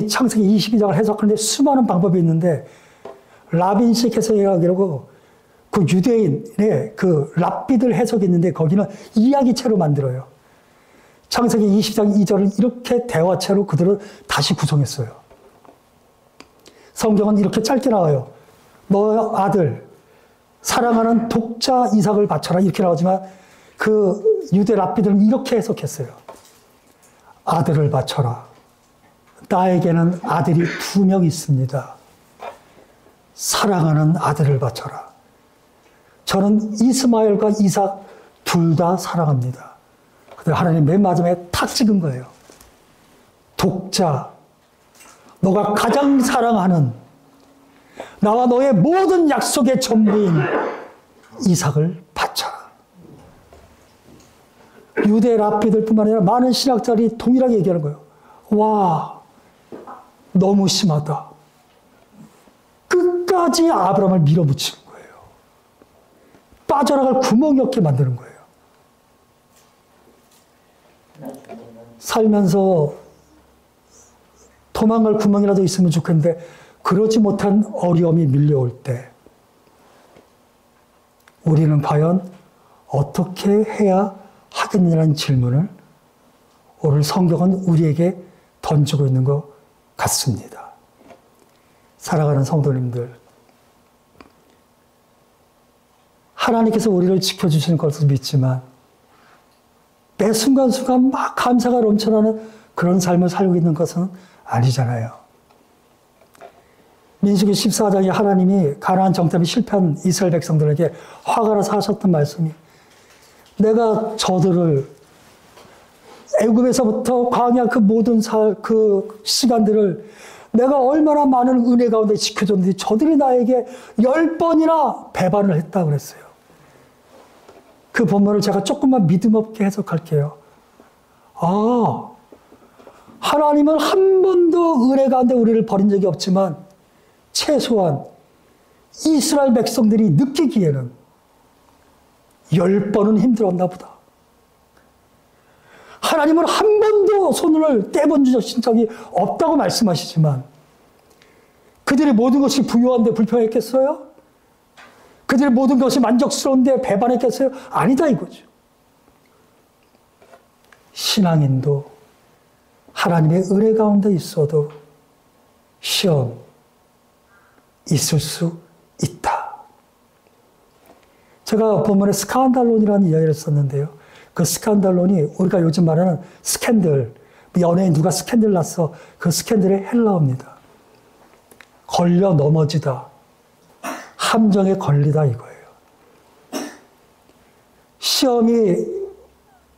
창세기 22장을 해석하는데 수많은 방법이 있는데 라빈식 해석이라고 그 유대인의 그 랍비들 해석이 있는데 거기는 이야기체로 만들어요. 창세기 20장 2절을 이렇게 대화체로 그들은 다시 구성했어요. 성경은 이렇게 짧게 나와요. 너 아들 사랑하는 독자 이삭을 바쳐라 이렇게 나오지만 그 유대 랍비들은 이렇게 해석했어요. 아들을 바쳐라. 나에게는 아들이 2명 있습니다. 사랑하는 아들을 바쳐라. 저는 이스마엘과 이삭 둘 다 사랑합니다. 근데 하나님 맨 마지막에 탁 찍은 거예요. 독자, 너가 가장 사랑하는 나와 너의 모든 약속의 전부인 이삭을 바쳐라. 유대 랍비들뿐만 아니라 많은 신학자들이 동일하게 얘기하는 거예요. 와, 너무 심하다. 끝까지 아브라함을 밀어붙이는 거예요. 빠져나갈 구멍이 없게 만드는 거예요. 살면서 도망갈 구멍이라도 있으면 좋겠는데 그러지 못한 어려움이 밀려올 때 우리는 과연 어떻게 해야 하겠느냐는 질문을 오늘 성경은 우리에게 던지고 있는 것 같습니다. 사랑하는 성도님들, 하나님께서 우리를 지켜주시는 것을 믿지만 매 순간순간 막 감사가 넘쳐나는 그런 삶을 살고 있는 것은 아니잖아요. 민수기 14장에 하나님이 가나안 정탐이 실패한 이스라엘 백성들에게 화가 나서 하셨던 말씀이 내가 저들을 애굽에서부터 광야 그 모든 그 시간들을 내가 얼마나 많은 은혜 가운데 지켜줬는데 저들이 나에게 10번이나 배반을 했다고 그랬어요. 그 본문을 제가 조금만 믿음 없게 해석할게요. 아, 하나님은 한 번도 은혜 가운데 우리를 버린 적이 없지만 최소한 이스라엘 백성들이 느끼기에는 10번은 힘들었나 보다. 하나님은 한 번도 손을 떼본 적이 없다고 말씀하시지만 그들의 모든 것이 부유한데 불평했겠어요? 그들의 모든 것이 만족스러운데 배반했겠어요? 아니다 이거죠. 신앙인도 하나님의 은혜 가운데 있어도 시험 있을 수 있다. 제가 본문에 스칸달론이라는 이야기를 썼는데요. 그 스칸달론이 우리가 요즘 말하는 스캔들, 연예인 누가 스캔들 났어. 그 스캔들의 헬라어입니다. 걸려 넘어지다. 함정에 걸리다 이거예요. 시험이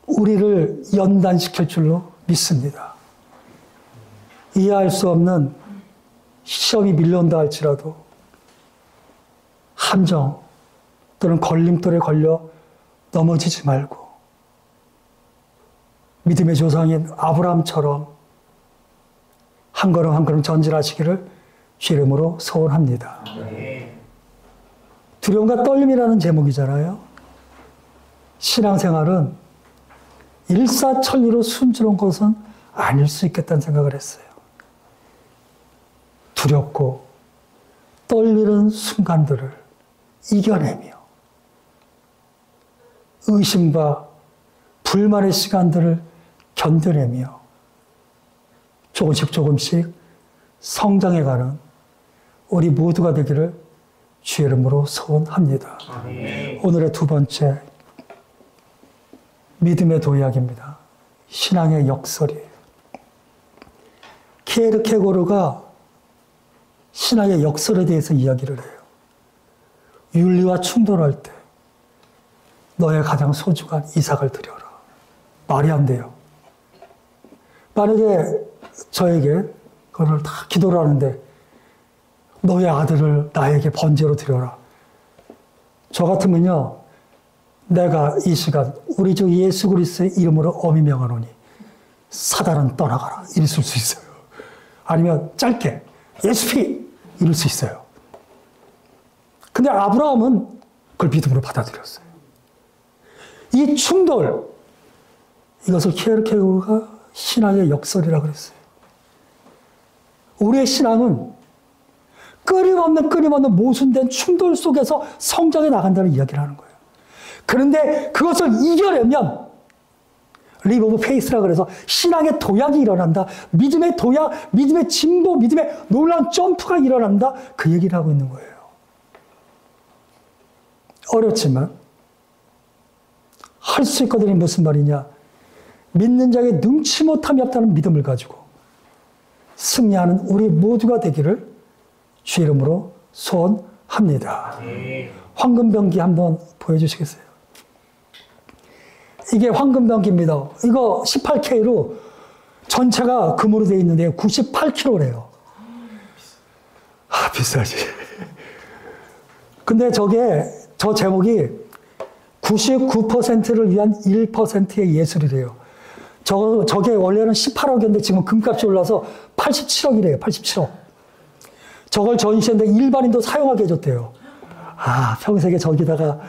우리를 연단시킬 줄로 믿습니다. 이해할 수 없는 시험이 밀려온다 할지라도 함정 또는 걸림돌에 걸려 넘어지지 말고 믿음의 조상인 아브라함처럼 한 걸음 한 걸음 전진하시기를 주 이름으로 소원합니다. 두려움과 떨림이라는 제목이잖아요. 신앙생활은 일사천리로 순조로운 것은 아닐 수 있겠다는 생각을 했어요. 두렵고 떨리는 순간들을 이겨내며 의심과 불만의 시간들을 견뎌내며 조금씩 성장해가는 우리 모두가 되기를 주 이름으로 소원합니다. 오늘의 두 번째 믿음의 도약입니다. 신앙의 역설이에요. 키에르케고르가 신앙의 역설에 대해서 이야기를 해요. 윤리와 충돌할 때 너의 가장 소중한 이삭을 드려라. 말이 안 돼요. 만약에 저에게 그걸 다 기도를 하는데 너의 아들을 나에게 번제로 드려라. 저 같으면요. 내가 이 시간 우리 주 예수 그리스도의 이름으로 엄히 명하노니 사단은 떠나가라. 이랬을 수 있어요. 아니면 짧게 예수 피 이럴 수 있어요. 근데 아브라함은 그걸 믿음으로 받아들였어요. 이 충돌, 이것을 키에르케고르가 신앙의 역설이라고 그랬어요. 우리의 신앙은 끊임없는 모순된 충돌 속에서 성장해 나간다는 이야기를 하는 거예요. 그런데 그것을 이겨내면 리브 오브 페이스라 그래서 신앙의 도약이 일어난다. 믿음의 도약, 믿음의 진보, 믿음의 놀라운 점프가 일어난다. 그 얘기를 하고 있는 거예요. 어렵지만 할 수 있거든요. 무슨 말이냐. 믿는 자에게 능치 못함이 없다는 믿음을 가지고 승리하는 우리 모두가 되기를 주 이름으로 소원합니다. 황금병기 한번 보여주시겠어요? 이게 황금병기입니다. 이거 18K로 전체가 금으로 되어 있는데 98kg래요. 아, 비싸지. 근데 저 제목이 99%를 위한 1%의 예술이래요. 저게 원래는 18억이었는데 지금 금값이 올라서 87억이래요. 87억. 저걸 전시했는데 일반인도 사용하게 해줬대요. 아, 평생에 저기다가.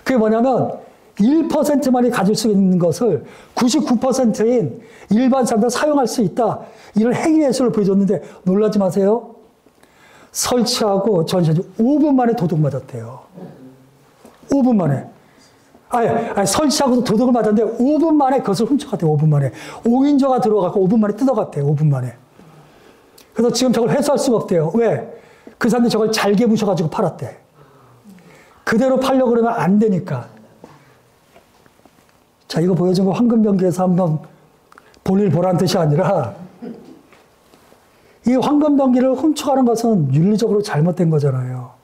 그게 뭐냐면 1%만이 가질 수 있는 것을 99%인 일반 사람들 사용할 수 있다. 이런 행위예술을 보여줬는데 놀라지 마세요. 설치하고 전시한 지 5분 만에 도둑 맞았대요. 5분 만에. 아니, 설치하고도 도둑을 맞았는데 5분 만에 그것을 훔쳐갔대요. 5분 만에. 5인조가 들어가고 5분 만에 뜯어갔대요. 5분 만에. 그래서 지금 저걸 회수할 수가 없대요. 왜? 그 사람들이 저걸 잘게 부셔가지고 팔았대. 그대로 팔려고 그러면 안 되니까. 자, 이거 보여준 거 황금병기에서 한번 볼일 보란 뜻이 아니라 이 황금병기를 훔쳐가는 것은 윤리적으로 잘못된 거잖아요.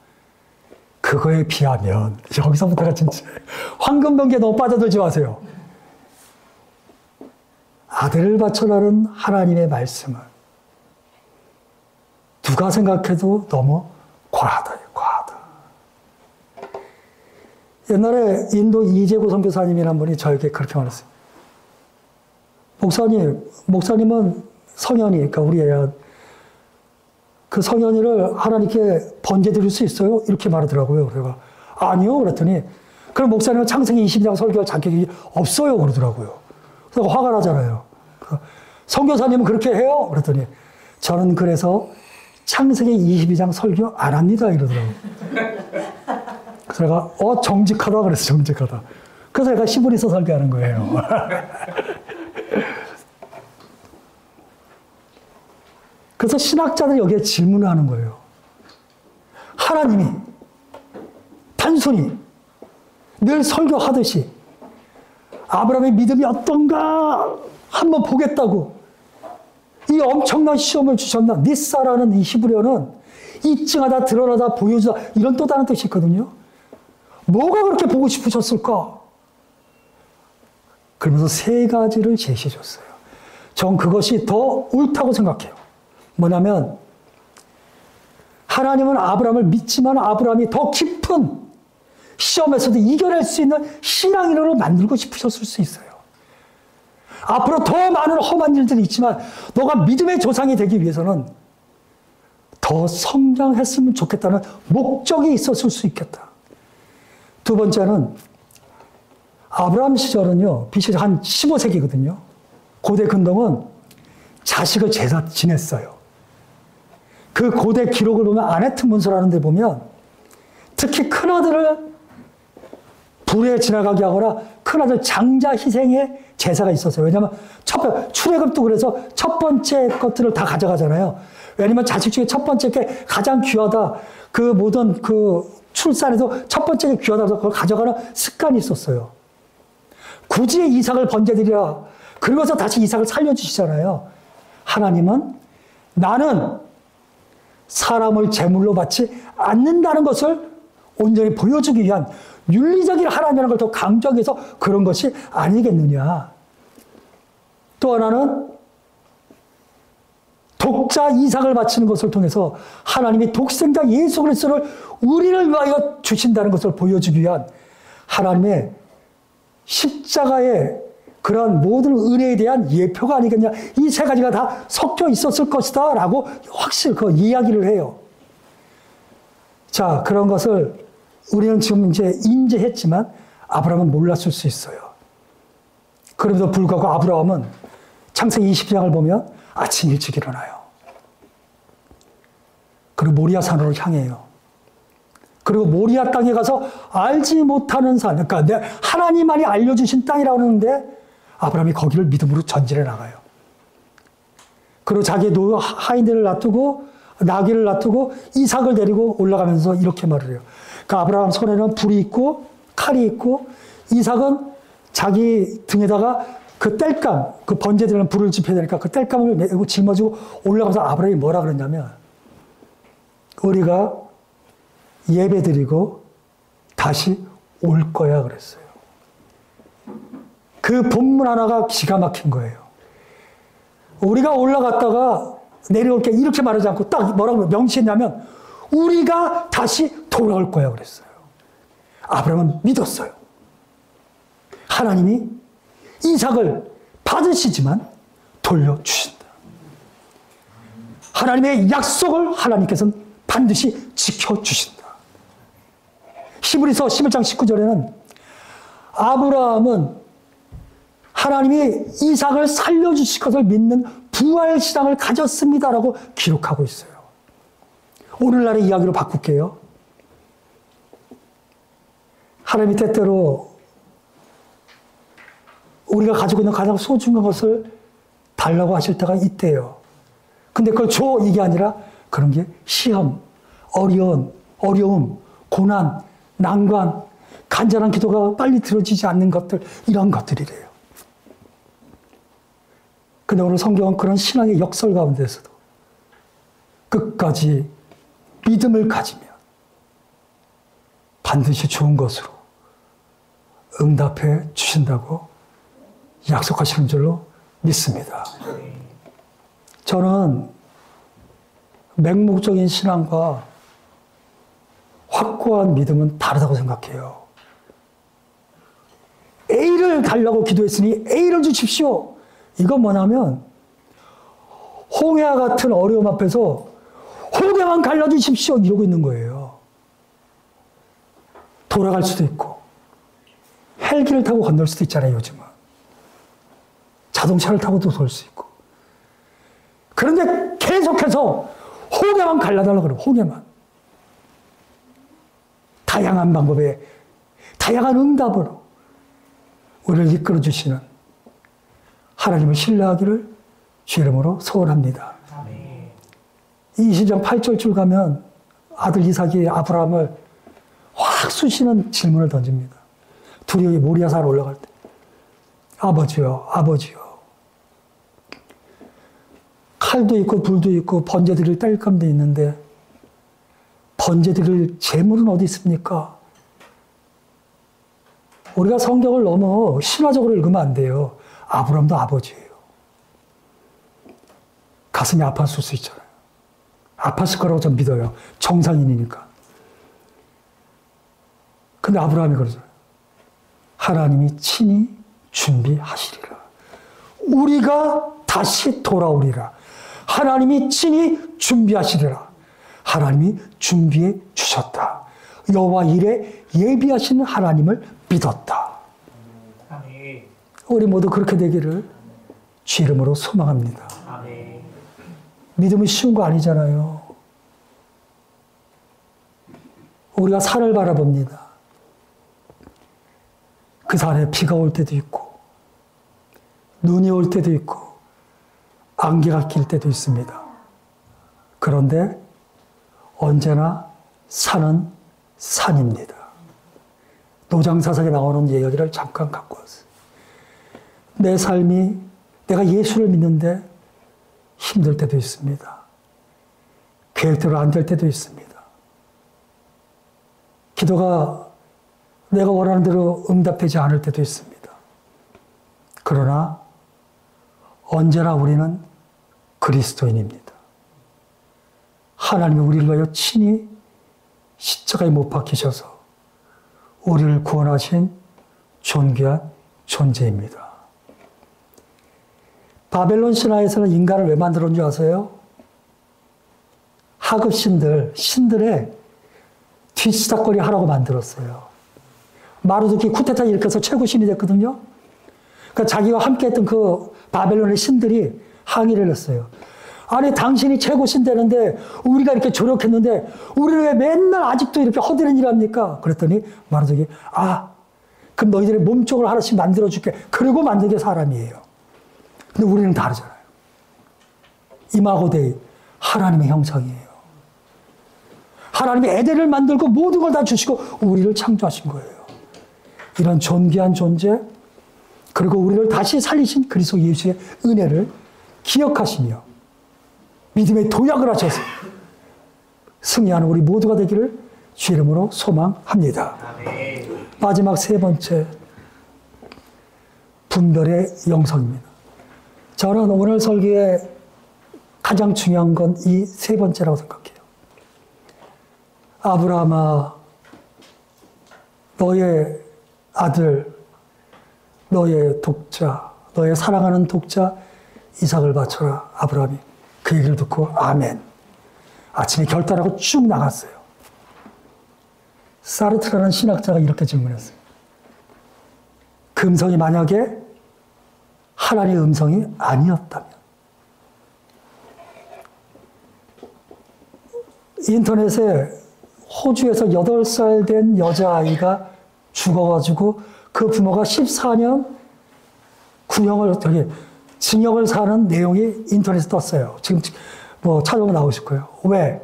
그거에 비하면 여기서부터가 진짜 황금병기에 너무 빠져들지 마세요. 아들을 바쳐라는 하나님의 말씀은 누가 생각해도 너무 과하다. 옛날에 인도 이재구 선교사님이라는 분이 저에게 그렇게 말했어요. 목사님은 성현이, 그러니까 우리 애야, 그 성현이를 하나님께 번제 드릴 수 있어요? 이렇게 말하더라고요. 그래가 아니요. 그랬더니 그럼 목사님은 창세기 22장 설교할 자격이 없어요. 그러더라고요. 그래서 화가 나잖아요. 선교사님은 그렇게 해요? 그랬더니 저는 그래서 창세기 22장 설교 안 합니다. 이러더라고요. 그래서 내가 정직하다 그래서 정직하다. 그래서 내가 히브리서 설교하는 거예요. 그래서 신학자들이 여기에 질문을 하는 거예요. 하나님이 단순히 늘 설교하듯이 아브라함의 믿음이 어떤가 한번 보겠다고 이 엄청난 시험을 주셨나? 니사라는 이 히브리어는 입증하다, 드러나다, 보여주다 이런 또 다른 뜻이 있거든요. 뭐가 그렇게 보고 싶으셨을까? 그러면서 세 가지를 제시해 줬어요. 전 그것이 더 옳다고 생각해요. 뭐냐면 하나님은 아브라함을 믿지만 아브라함이 더 깊은 시험에서도 이겨낼 수 있는 신앙인으로 만들고 싶으셨을 수 있어요. 앞으로 더 많은 험한 일들이 있지만 너가 믿음의 조상이 되기 위해서는 더 성장했으면 좋겠다는 목적이 있었을 수 있겠다. 두 번째는 아브라함 시절은요, BC 한 15세기거든요. 고대 근동은 자식을 제사 지냈어요. 그 고대 기록을 보면 아네트 문서라는 데 보면 특히 큰아들을 불에 지나가게 하거나 큰아들 장자 희생의 제사가 있었어요. 왜냐하면 출애굽도 그래서 첫 번째 것들을 다 가져가잖아요. 왜냐하면 자식 중에 첫 번째 게 가장 귀하다. 그 모든 그 출산에서 첫 번째 게 귀하다. 그걸 가져가는 습관이 있었어요. 굳이 이삭을 번제드리라. 그러고서 다시 이삭을 살려주시잖아요. 하나님은 나는 사람을 제물로 받지 않는다는 것을 온전히 보여주기 위한 윤리적인 하나님이라는 걸 더 강조하기 위해서 그런 것이 아니겠느냐. 또 하나는 독자 이삭을 바치는 것을 통해서 하나님이 독생자 예수 그리스도를 우리를 위하여 주신다는 것을 보여주기 위한 하나님의 십자가의 그런 모든 은혜에 대한 예표가 아니겠냐. 이 세 가지가 다 섞여 있었을 것이다 라고 확실히 그 이야기를 해요. 자, 그런 것을 우리는 지금 이제 인지했지만 아브라함은 몰랐을 수 있어요. 그럼에도 불구하고 아브라함은 창세기 20장을 보면 아침 일찍 일어나요. 그리고 모리아 산으로 향해요. 그리고 모리아 땅에 가서 알지 못하는 산, 그러니까 하나님만이 알려주신 땅이라고 하는데 아브라함이 거기를 믿음으로 전진해 나가요. 그리고 자기의 하인들을 놔두고 나귀를 놔두고 이삭을 데리고 올라가면서 이렇게 말을 해요. 그러니까 아브라함 손에는 불이 있고 칼이 있고 이삭은 자기 등에다가 그 땔감, 그 번제되는 불을 지펴야 되니까 그 땔감을 메고 짊어지고 올라가서 아브라함이 뭐라 그랬냐면 우리가 예배드리고 다시 올 거야 그랬어요. 그 본문 하나가 기가 막힌 거예요. 우리가 올라갔다가 내려올 게 이렇게 말하지 않고 딱 뭐라고 명시했냐면 우리가 다시 돌아올 거야 그랬어요. 아브라함은 믿었어요. 하나님이 이삭을 받으시지만 돌려주신다. 하나님의 약속을 하나님께서는 반드시 지켜주신다. 히브리서 11장 19절에는 아브라함은 하나님이 이삭을 살려주실 것을 믿는 부활신앙을 가졌습니다라고 기록하고 있어요. 오늘날의 이야기로 바꿀게요. 하나님이 때때로 우리가 가지고 있는 가장 소중한 것을 달라고 하실 때가 있대요. 근데 그걸 줘 이게 아니라 그런 게 시험, 어려움, 고난, 난관, 간절한 기도가 빨리 들어지지 않는 것들, 이런 것들이래요. 근데 오늘 성경은 그런 신앙의 역설 가운데서도 끝까지 믿음을 가지면 반드시 좋은 것으로 응답해 주신다고 약속하시는 줄로 믿습니다. 저는 맹목적인 신앙과 확고한 믿음은 다르다고 생각해요. A를 달라고 기도했으니 A를 주십시오. 이건 뭐냐면 홍해와 같은 어려움 앞에서 홍해만 갈라주십시오 이러고 있는 거예요. 돌아갈 수도 있고 헬기를 타고 건널 수도 있잖아요. 요즘은 자동차를 타고도 돌 수 있고. 그런데 계속해서 홍해만 갈라달라고 그래요. 홍해만. 다양한 방법에 다양한 응답으로 우리를 이끌어 주시는 하나님을 신뢰하기를 주 이름으로 소원합니다. 20장 8절 줄 가면 아들 이삭이 아브라함을 확 쑤시는 질문을 던집니다. 둘이 모리아산에 올라갈 때 아버지요, 아버지요. 칼도 있고 불도 있고 번제 드릴 땔감도 있는데 번제 드릴 재물은 어디 있습니까? 우리가 성경을 너무 신화적으로 읽으면 안 돼요. 아브라함도 아버지예요. 가슴이 아팠을 수 있잖아요. 아팠을 거라고 전 믿어요. 정상인이니까. 근데 아브라함이 그러잖아요. 하나님이 친히 준비하시리라. 우리가 다시 돌아오리라. 하나님이 친히 준비하시리라. 하나님이 준비해 주셨다. 여호와 일에 예비하시는 하나님을 믿었다. 우리 모두 그렇게 되기를 주 이름으로 소망합니다. 믿음은 쉬운 거 아니잖아요. 우리가 산을 바라봅니다. 그 산에 비가 올 때도 있고 눈이 올 때도 있고 안개가 낄 때도 있습니다. 그런데 언제나 산은 산입니다. 노장사상에 나오는 이야기를 잠깐 갖고 왔어요. 내 삶이 내가 예수를 믿는데 힘들 때도 있습니다. 계획대로 안 될 때도 있습니다. 기도가 내가 원하는 대로 응답되지 않을 때도 있습니다. 그러나 언제나 우리는 그리스도인입니다. 하나님이 우리를 위하여 친히 십자가에 못 박히셔서 우리를 구원하신 존귀한 존재입니다. 바벨론 신화에서는 인간을 왜 만들었는지 아세요? 하급 신들의 뒷수다거리 하라고 만들었어요. 마르두키 쿠데타 일으켜서 최고 신이 됐거든요. 그러니까 자기와 함께 했던 그 바벨론의 신들이 항의를 했어요. 아니 당신이 최고신다는데 우리가 이렇게 조력했는데 우리를 왜 맨날 아직도 이렇게 허드렛 일 합니까? 그랬더니 마르독이 그럼 너희들의 몸종을 하나씩 만들어줄게. 그리고 만든 게 사람이에요. 근데 우리는 다르잖아요. 이마고 데이 하나님의 형상이에요. 하나님이 에덴을 만들고 모든 걸 다 주시고 우리를 창조하신 거예요. 이런 존귀한 존재 그리고 우리를 다시 살리신 그리스도 예수의 은혜를 기억하시며 믿음의 도약을 하셔서 승리하는 우리 모두가 되기를 주 이름으로 소망합니다. 마지막 세 번째 분별의 영성입니다. 저는 오늘 설교에 가장 중요한 건 이 세 번째라고 생각해요. 아브라함아, 너의 아들, 너의 독자, 너의 사랑하는 독자 이삭을 바쳐라. 아브라함이 그 얘기를 듣고 아멘. 아침에 결단하고 쭉 나갔어요. 사르트라는 신학자가 이렇게 질문했어요. 그 음성이 만약에 하나님의 음성이 아니었다면, 인터넷에 호주에서 8살 된 여자아이가 죽어가지고 그 부모가 14년 징역을 사는 내용이 인터넷에 떴어요. 지금 찾아보면 나오실 거예요. 왜?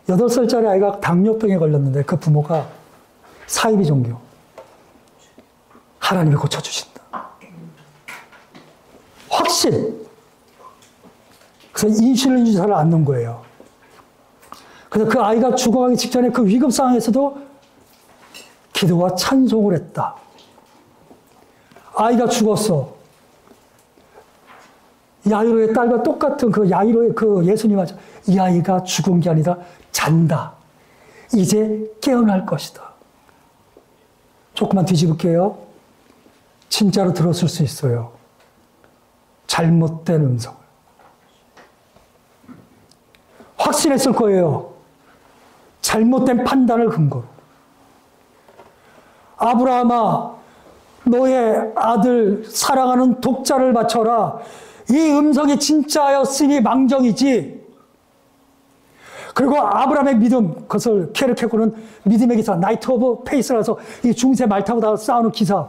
8살짜리 아이가 당뇨병에 걸렸는데 그 부모가 사이비 종교. 하나님이 고쳐주신다. 확신. 그래서 인슐린 주사를 안 놓은 거예요. 그래서 그 아이가 죽어가기 직전에 그 위급 상황에서도 기도와 찬송을 했다. 아이가 죽었어. 야이로의 딸과 똑같은 그 야이로의 그 예수님 하죠. 이 아이가 죽은 게 아니라 잔다. 이제 깨어날 것이다. 조금만 뒤집을게요. 진짜로 들었을 수 있어요. 잘못된 음성을. 확신했을 거예요. 잘못된 판단을 근거로. 아브라함아, 너의 아들 사랑하는 독자를 바쳐라. 이 음성이 진짜였으니 망정이지. 그리고 아브라함의 믿음, 그것을 케르케고는 믿음의 기사, 나이트 오브 페이스라서 이 중세 말 타고 다 싸우는 기사.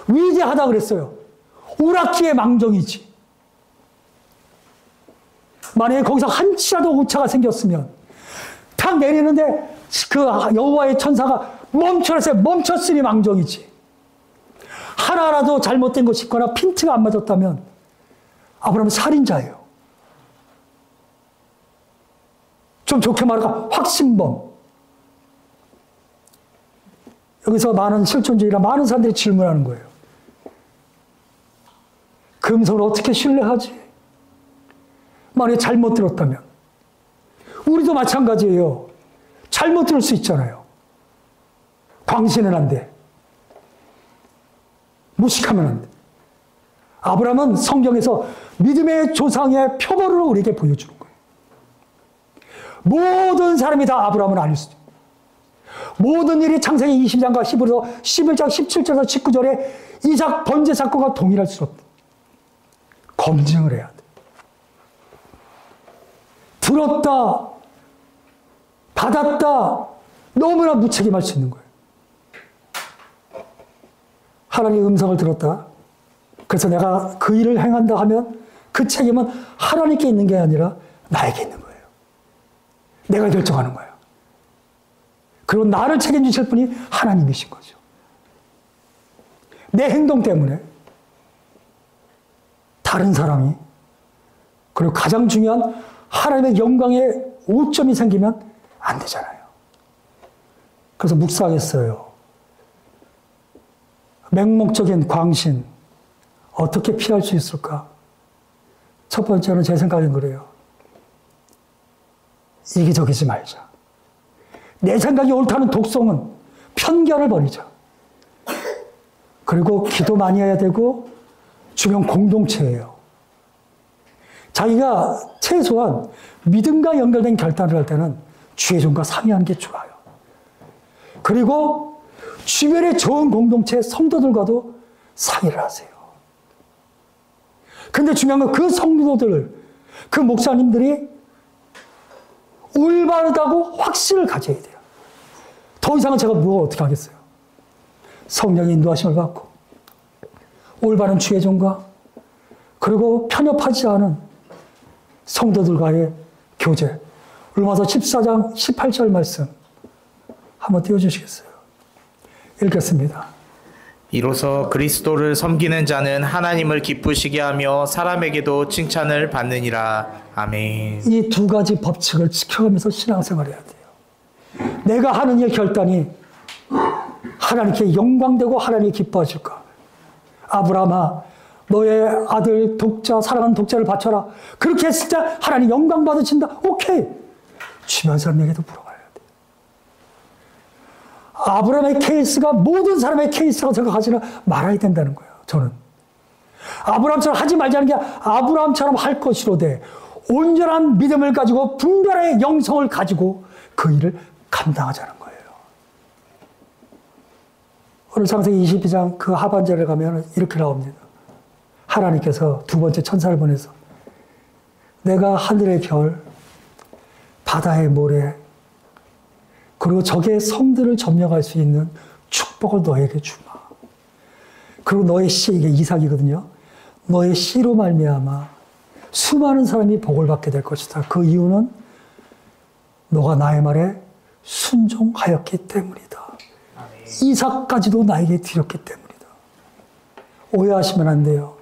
위대하다 그랬어요. 오락기의 망정이지. 만약에 거기서 한치라도 오차가 생겼으면 탁 내리는데 그 여호와의 천사가 멈춰라서 멈췄으니 망정이지. 하나라도 잘못된 것이 있거나 핀트가 안 맞았다면 아브라함은 살인자예요. 좀 좋게 말하면 확신범. 여기서 많은 실존주의나 많은 사람들이 질문하는 거예요. 그 음성을 어떻게 신뢰하지? 만약에 잘못 들었다면. 우리도 마찬가지예요. 잘못 들을 수 있잖아요. 광신은 안 돼. 무식하면 안 돼. 아브라함은 성경에서 믿음의 조상의 표본을 우리에게 보여주는 거예요. 모든 사람이 다 아브라함은 아닐 수도 있어요. 모든 일이 창세기 20장과 11장, 17절에서 19절에 이삭 번제 사건과 동일할 수 없다. 검증을 해야 돼. 들었다, 받았다, 너무나 무책임할 수 있는 거예요. 하나님의 음성을 들었다. 그래서 내가 그 일을 행한다 하면 그 책임은 하나님께 있는 게 아니라 나에게 있는 거예요. 내가 결정하는 거예요. 그리고 나를 책임지실 분이 하나님이신 거죠. 내 행동 때문에 다른 사람이, 그리고 가장 중요한 하나님의 영광에 오점이 생기면 안 되잖아요. 그래서 묵상했어요. 맹목적인 광신 어떻게 피할 수 있을까? 첫 번째는 제 생각엔 그래요. 이기적이지 말자. 내 생각이 옳다는 독성은 편견을 버리자. 그리고 기도 많이 해야 되고 주변 공동체예요. 자기가 최소한 믿음과 연결된 결단을 할 때는 주의 종과 상의하는 게 좋아요. 그리고 주변의 좋은 공동체 성도들과도 상의를 하세요. 근데 중요한 건 그 성도들, 그 목사님들이 올바르다고 확신을 가져야 돼요. 더 이상은 제가 뭐 어떻게 하겠어요. 성령의 인도하심을 받고 올바른 주의종과 그리고 편협하지 않은 성도들과의 교제. 로마서 14장 18절 말씀 한번 띄워주시겠어요? 읽겠습니다. 이로써 그리스도를 섬기는 자는 하나님을 기쁘시게 하며 사람에게도 칭찬을 받느니라. 아멘. 이 두 가지 법칙을 지켜가면서 신앙생활을 해야 돼요. 내가 하는 일 결단이 하나님께 영광되고 하나님이 기뻐하실까? 아브라함아, 너의 아들 독자, 사랑하는 독자를 바쳐라. 그렇게 했을 때 하나님 영광 받으신다. 오케이. 주변 사람에게도 물어봐야 돼. 아브라함의 케이스가 모든 사람의 케이스라고 생각하지는 말아야 된다는 거예요. 저는. 아브라함처럼 하지 말자는 게 아브라함처럼 할 것이로되 온전한 믿음을 가지고 분별의 영성을 가지고 그 일을 감당하자는 거예요. 오늘 창세기 22장 그 하반절에 가면 이렇게 나옵니다. 하나님께서 두 번째 천사를 보내서 내가 하늘의 별, 바다의 모래, 그리고 적의 성들을 점령할 수 있는 축복을 너에게 주마. 그리고 너의 씨, 이게 이삭이거든요. 너의 씨로 말미암아 수많은 사람이 복을 받게 될 것이다. 그 이유는 너가 나의 말에 순종하였기 때문이다. 이삭까지도 나에게 드렸기 때문이다. 오해하시면 안 돼요.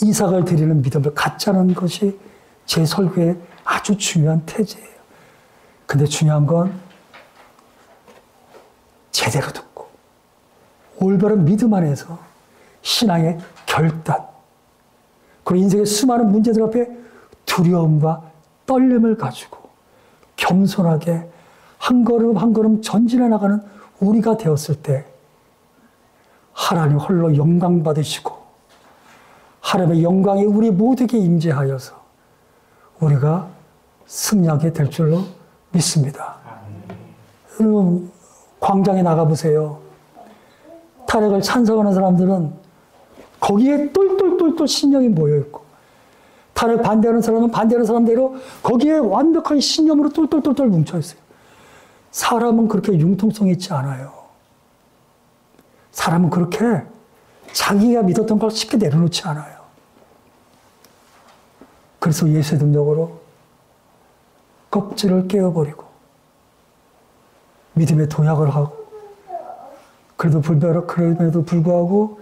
이삭을 드리는 믿음을 갖자는 것이 제 설교의 아주 중요한 태제예요. 근데 중요한 건 제대로 듣고 올바른 믿음 안에서 신앙의 결단, 그리고 인생의 수많은 문제들 앞에 두려움과 떨림을 가지고 겸손하게 한 걸음 한 걸음 전진해 나가는 우리가 되었을 때 하나님 홀로 영광 받으시고 하나님의 영광이 우리 모두에게 임재하여서 우리가 승리하게 될 줄로 믿습니다. 여러분, 광장에 나가보세요. 탄핵을 찬성하는 사람들은 거기에 똘똘똘똘 신령이 모여있고, 탄핵 반대하는 사람은 반대하는 사람대로 거기에 완벽한 신념으로 똘똘똘똘 뭉쳐있어요. 사람은 그렇게 융통성이 있지 않아요. 사람은 그렇게 자기가 믿었던 걸 쉽게 내려놓지 않아요. 그래서 예수의 능력으로 껍질을 깨어버리고 믿음의 도약을 하고, 그럼에도 불구하고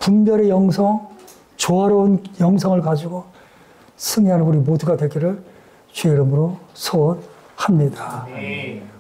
분별의 영성, 조화로운 영성을 가지고 승리하는 우리 모두가 되기를 주의 이름으로 소원합니다.